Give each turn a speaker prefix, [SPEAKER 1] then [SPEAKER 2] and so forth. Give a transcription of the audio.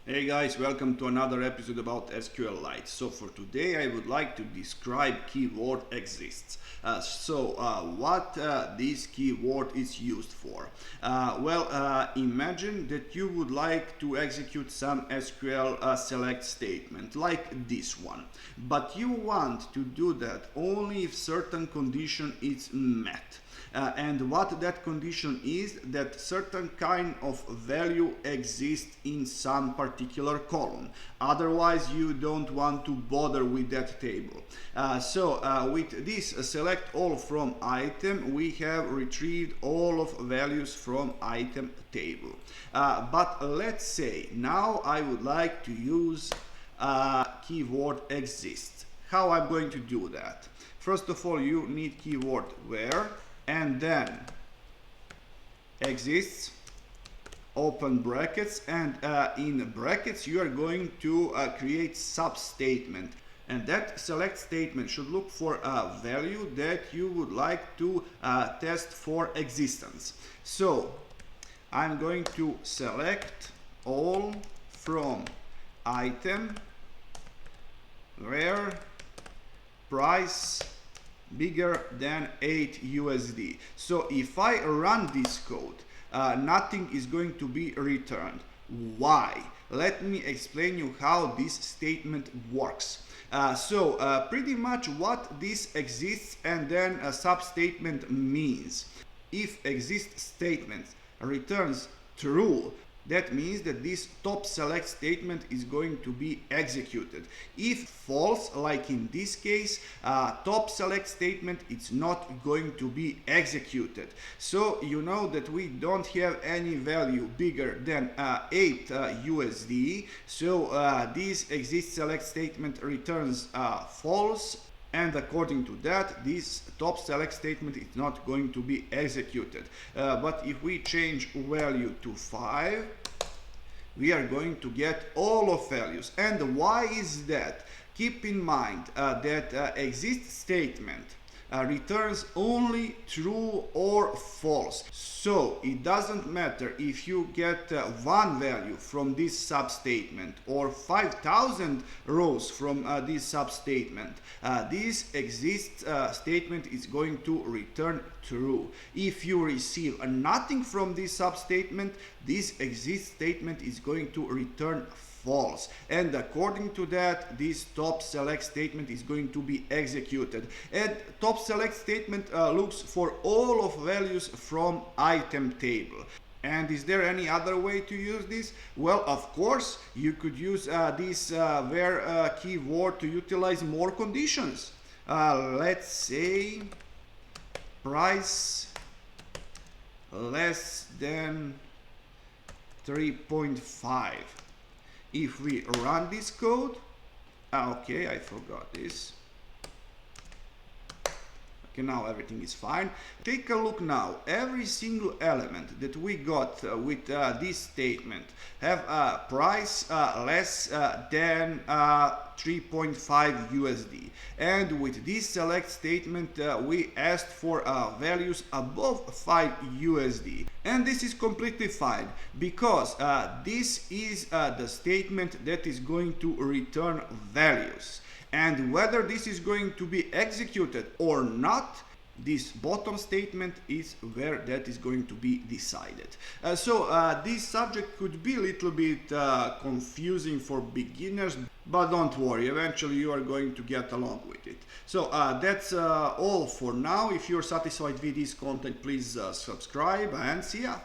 [SPEAKER 1] Hey guys, welcome to another episode about SQLite. So for today I would like to describe keyword exists. What this keyword is used for? Imagine that you would like to execute some SQL select statement like this one. But you want to do that only if certain condition is met. And what that condition is, that certain kind of value exists in some particular column. Otherwise you don't want to bother with that table. With this select all from item, we have retrieved all of values from item table. But let's say now I would like to use keyword exists. How I'm going to do that? First of all, you need keyword where, and then exists, open brackets, and in brackets you are going to create substatement, and that select statement should look for a value that you would like to test for existence. So I'm going to select all from item where price bigger than 8 USD. So if I run this code, nothing is going to be returned. Why? Let me explain you how this statement works. Pretty much what this exists and then a substatement means. If exist statement returns true, that means that this top select statement is going to be executed. If false, like in this case, top select statement is not going to be executed. So you know that we don't have any value bigger than 8 USD. So this exist select statement returns false. And according to that, this top select statement is not going to be executed. But if we change value to 5, we are going to get all of values. And why is that? Keep in mind that exist statement returns only true or false. So it doesn't matter if you get one value from this substatement or 5,000 rows from this substatement. This exist statement is going to return true. If you receive nothing from this substatement, this exist statement is going to return false, and according to that, this top select statement is going to be executed. And top select statement looks for all of values from item table. And is there any other way to use this? Well, of course, you could use this where keyword to utilize more conditions. Let's say price less than 3.5. If we run this code, okay, I forgot this. Okay, now everything is fine. Take a look now. Every single element that we got with this statement have a price less than 3.5 USD. And with this select statement, we asked for values above 5 USD. And this is completely fine because this is the statement that is going to return values. And whether this is going to be executed or not, this bottom statement is where that is going to be decided. This subject could be a little bit confusing for beginners, but don't worry, eventually you are going to get along with it. So that's all for now. If you're satisfied with this content, please subscribe and see ya.